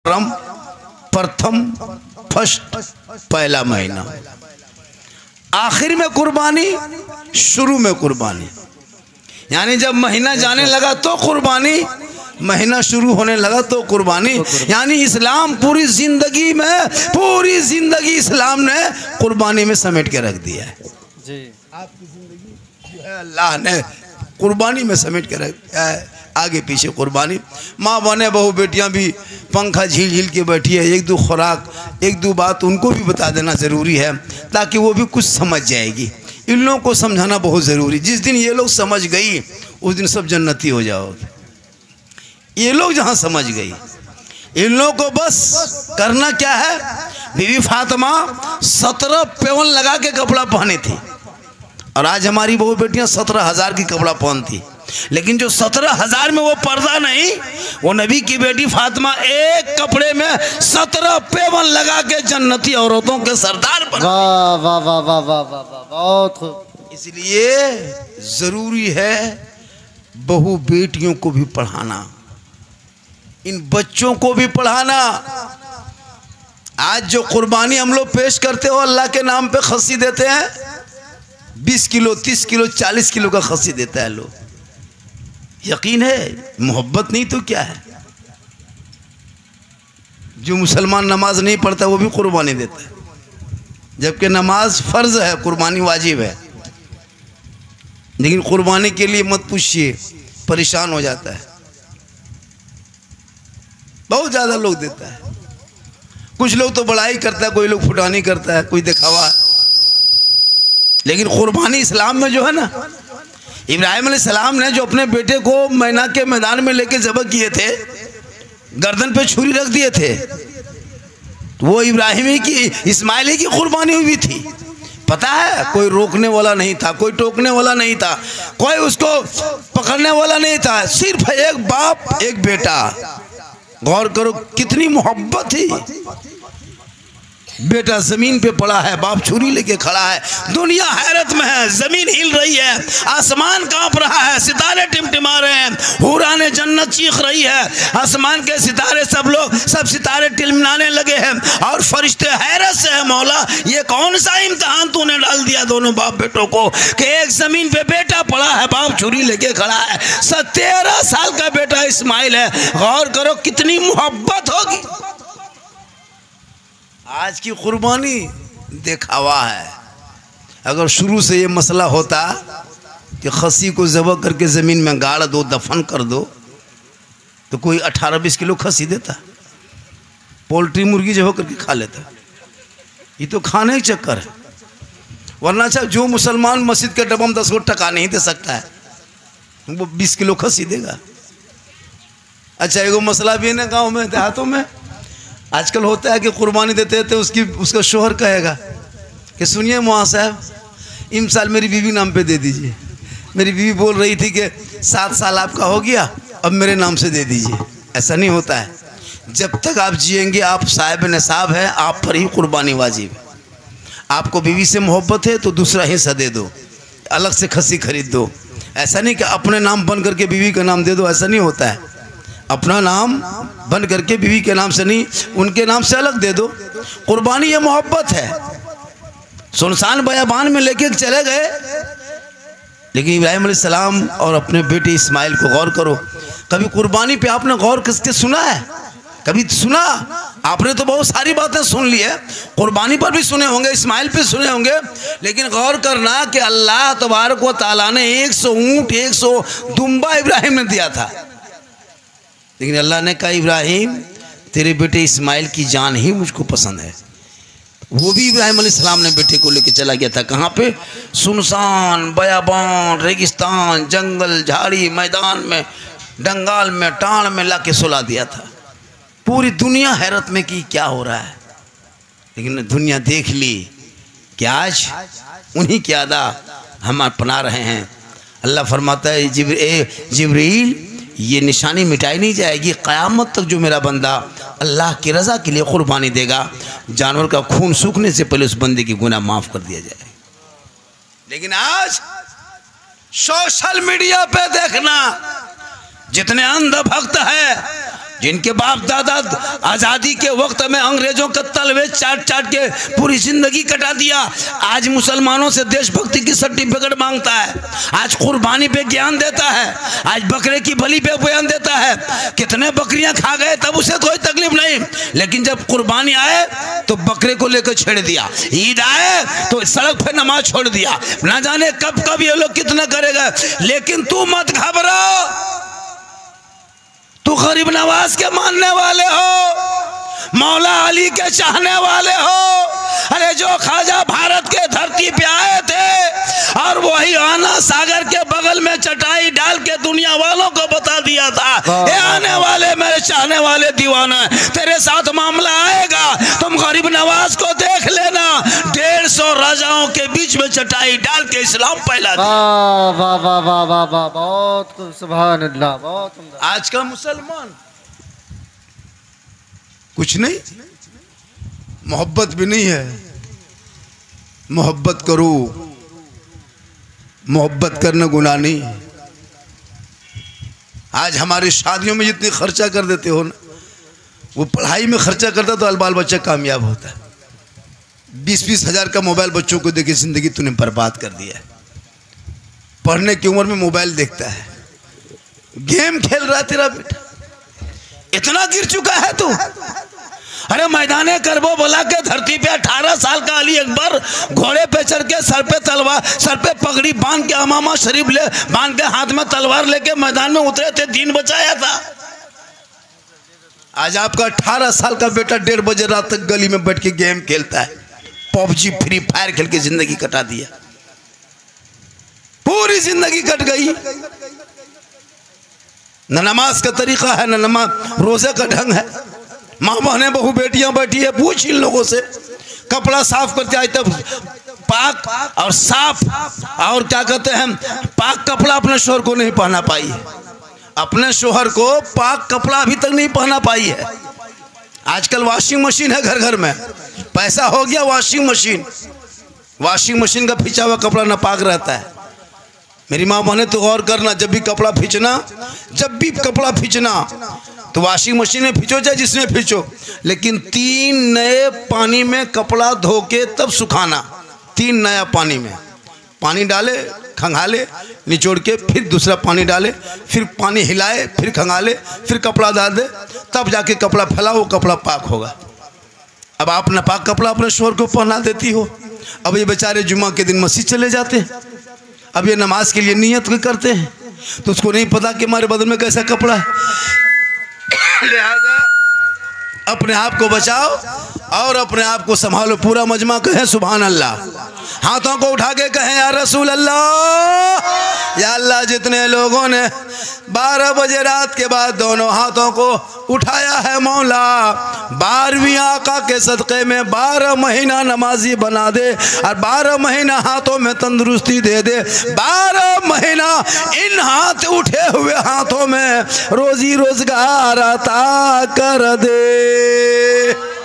प्रथम फर्स्ट पहला महीना, आखिर में कुर्बानी, शुरू में कुर्बानी। यानी जब महीना जाने लगा तो कुर्बानी, महीना शुरू होने लगा तो कुर्बानी। यानी इस्लाम पूरी जिंदगी इस्लाम ने कुर्बानी में समेट के रख दिया है जी। आपकी जिंदगी जो है अल्लाह ने कुर्बानी में समेट के रख दिया है, आगे पीछे कुर्बानी। माँ बने बहू बेटियां भी पंखा झील झील के बैठी है, एक दो खुराक, एक दो बात उनको भी बता देना ज़रूरी है ताकि वो भी कुछ समझ जाएगी। इन लोगों को समझाना बहुत ज़रूरी। जिस दिन ये लोग समझ गई उस दिन सब जन्नती हो जाओगे। ये लोग जहाँ समझ गई, इन लोगों को बस करना क्या है। बीवी फातिमा 17 पेवन लगा के कपड़ा पहनी थी और आज हमारी बहू बेटियां 17,000 की कपड़ा पहनती, लेकिन जो 17,000 में वो पर्दा नहीं, वो नबी की बेटी फातिमा एक कपड़े में 17 पेवन लगा के जन्नती औरतों के सरदार बन। वाह वाह वाह वाह वाह वाह, बहुत। इसलिए जरूरी है बहू बेटियों को भी पढ़ाना, इन बच्चों को भी पढ़ाना। आज जो कुर्बानी हम लोग पेश करते हो अल्लाह के नाम पे खस्सी देते हैं, 20 किलो 30 किलो 40 किलो का खस्सी देता है लोग। यकीन है मोहब्बत नहीं तो क्या है। जो मुसलमान नमाज नहीं पढ़ता वो भी कुर्बानी देता है, जबकि नमाज फर्ज है, कुर्बानी वाजिब है। लेकिन कुर्बानी के लिए मत पूछिए, परेशान हो जाता है। बहुत ज़्यादा लोग देता है। कुछ लोग तो बड़ाई करता है, कोई लोग फुटानी करता है, कोई दिखावा। लेकिन कुर्बानी इस्लाम में जो है ना, इब्राहिम अलैहिस्सलाम ने जो अपने बेटे को मैना के मैदान में लेके ज़बह किए थे, गर्दन पे छुरी रख दिए थे, तो वो इब्राहिम की इस्माइल की कुर्बानी हुई थी। पता है कोई रोकने वाला नहीं था, कोई टोकने वाला नहीं था, कोई उसको पकड़ने वाला नहीं था, सिर्फ एक बाप एक बेटा। गौर करो कितनी मोहब्बत थी। बेटा जमीन पे पड़ा है, बाप छुरी लेके खड़ा है, दुनिया हैरत में है, जमीन हिल रही है, आसमान कांप रहा है, सितारे टिमटिमा रहे हैं, हुराने जन्नत चीख रही है, आसमान के सितारे सब सितारे टिमटिमाने लगे हैं और फरिश्ते हैरत से है, मौला ये कौन सा इम्तिहान तूने डाल दिया दोनों बाप बेटों को कि एक जमीन पे बेटा पड़ा है, बाप छुरी लेके खड़ा है, 13 साल का बेटा इस्माइल है। गौर करो कितनी मोहब्बत होगी। आज की कुर्बानी दिखावा है। अगर शुरू से ये मसला होता कि खस्सी को ज़बह करके ज़मीन में गाड़ दो, दफन कर दो, तो कोई 18-20 किलो खस्सी देता, पोल्ट्री मुर्गी ज़बह करके खा लेता। ये तो खाने का चक्कर है। वरना अच्छा जो मुसलमान मस्जिद के डब्बा में 10 टका नहीं दे सकता है, वो 20 किलो खस्सी देगा। अच्छा एगो मसला भी है ना गाँव में, देहातों में आजकल होता है कि कुर्बानी देते थे उसका शोहर कहेगा कि सुनिए मुआ साहब, इस साल मेरी बीवी नाम पे दे दीजिए। मेरी बीवी बोल रही थी कि 7 साल आपका हो गया, अब मेरे नाम से दे दीजिए। ऐसा नहीं होता है। जब तक आप जिएंगे आप साहिब निसाब है, आप पर ही कुर्बानी वाजिब है। आपको बीवी से मोहब्बत है तो दूसरा हिस्सा दे दो, अलग से खस्सी खरीद दो। ऐसा नहीं कि अपने नाम बन करके बीवी का नाम दे दो, ऐसा नहीं होता है। अपना नाम बन करके बीवी के नाम से नहीं, उनके नाम से अलग दे दो। कुर्बानी ये मोहब्बत है। सुनसान बयाबान में लेके चले गए, लेकिन इब्राहिम अलैहिस्सलाम और अपने बेटे इस्माइल को गौर करो। कभी कुर्बानी पे आपने गौर करके सुना है? कभी सुना? आपने तो बहुत सारी बातें सुन ली है, कुर्बानी पर भी सुने होंगे, इस्माइल पे सुने होंगे, लेकिन गौर करना कि अल्लाह तबारक व तआला ने 100 ऊँट 100 दुम्बा इब्राहिम ने दिया था, लेकिन अल्लाह ने कहा इब्राहिम तेरे बेटे इस्माइल की जान ही मुझको पसंद है। वो भी इब्राहिम अलैहिस्सलाम ने बेटे को लेकर चला गया था। कहाँ पे? सुनसान बयाबान, रेगिस्तान, जंगल, झाड़ी, मैदान में, डंगाल में, टाण में ला के सुला दिया था। पूरी दुनिया हैरत में कि क्या हो रहा है, लेकिन दुनिया देख ली कि आज उन्हीं की अदा हम अपना रहे हैं। अल्लाह फरमाता है जिब्रील ये निशानी मिटाई नहीं जाएगी, क़यामत तक जो मेरा बंदा अल्लाह की रज़ा के लिए कुर्बानी देगा, जानवर का खून सूखने से पहले उस बंदे की गुनाह माफ़ कर दिया जाएगा। लेकिन आज सोशल मीडिया पे देखना, जितने अंध भक्त है जिनके बाप दादा आज़ादी के वक्त में अंग्रेजों का तलवे चाट चाट के पूरी जिंदगी कटा दिया, आज मुसलमानों से देशभक्ति की सर्टिफिकेट मांगता है, आज कुर्बानी पे ज्ञान देता है, आज बकरे की बलि पे बयान देता है। कितने बकरियां खा गए तब उसे कोई तकलीफ नहीं, लेकिन जब कुर्बानी आए तो बकरे को लेकर छेड़ दिया, ईद आए तो सड़क पे नमाज छोड़ दिया। ना जाने कब कब ये लोग कितना करेगा, लेकिन तू मत घबरा, तू गरीब नवाज के मानने वाले हो, मौला अली के चाहने वाले हो। अरे जो ख्वाजा भारत के धरती पे आए थे और वही आना सागर के बगल में चटाई डाल के दुनिया वालों को बता दिया था, ये आने वाले मेरे चाहने वाले दीवाना, तेरे साथ मामला आएगा, तुम गरीब नवाज को देख लेना। 150 राजाओं के बीच में चटाई डाल के इस्लाम फैला दिया। वाह वाह वाह वाह वाह वाह, बहुत सुभान अल्लाह, बहुत। आज का मुसलमान कुछ नहीं, मोहब्बत भी नहीं है। मोहब्बत करो, मोहब्बत करना गुनाह नहीं। आज हमारी शादियों में जितनी खर्चा कर देते हो ना, वो पढ़ाई में खर्चा करता तो बाल बच्चा कामयाब होता है। 20-20 हज़ार का मोबाइल बच्चों को देके जिंदगी तूने बर्बाद कर दिया है। पढ़ने की उम्र में मोबाइल देखता है, गेम खेल रहा तेरा बेटा, इतना गिर चुका है तू। अरे मैदाने करबो बोला के धरती पे 18 साल का अली अकबर घोड़े पे चढ़ के सर पे तलवार, सर पे पगड़ी बांध के, अमामा शरीफ ले बांध के, हाथ में तलवार लेके मैदान में उतरे थे, दीन बचाया था। आज आपका 18 साल का बेटा 1:30 बजे रात तक गली में बैठ के गेम खेलता है, पबजी फ्री फायर खेल के जिंदगी कटा दिया, पूरी जिंदगी कट गई। न नमाज का तरीका है, न नमाज रोजे का ढंग है। माँ बहने बहू बेटियां बैठी है, पूछ इन लोगों से, कपड़ा साफ करते आए तब पाक और साफ और क्या कहते हैं पाक कपड़ा अपने शोहर को नहीं पहना पाई है, अपने शोहर को पाक कपड़ा अभी तक नहीं पहना पाई है। आजकल वॉशिंग मशीन है घर घर में, पैसा हो गया वॉशिंग मशीन, वॉशिंग मशीन का खींचा हुआ कपड़ा नापाक रहता है। मेरी माँ बहने तो गौर करना, जब भी कपड़ा खींचना तो वॉशिंग मशीन में खींचो चाहे जिसमें खींचो, लेकिन 3 नए पानी में कपड़ा धो के तब सुखाना। 3 नया पानी में पानी डाले, खंगाले, निचोड़ के फिर दूसरा पानी डाले, फिर पानी हिलाए, फिर खंगाले, फिर कपड़ा डाल दे, तब जाके कपड़ा फैला, वो कपड़ा पाक होगा। अब आप नापाक कपड़ा अपने शोहर को पहना देती हो। अब ये बेचारे जुम्मा के दिन मस्जिद चले जाते हैं, अब ये नमाज के लिए नियत करते हैं, तो उसको नहीं पता कि हमारे बदन में कैसा कपड़ा है। लिहाजा अपने आप को बचाओ और अपने आप को संभालो। पूरा मजमा कहे सुभान अल्लाह, हाथों को उठा के कहें या रसूल अल्लाह। या अल्लाह, जितने लोगों ने 12 बजे रात के बाद दोनों हाथों को उठाया है मौला, 12वीं आका के सदक़े में 12 महीना नमाजी बना दे और 12 महीना हाथों में तंदुरुस्ती दे दे, 12 महीना इन हाथ उठे हुए हाथों में रोजी रोजगार अता कर दे।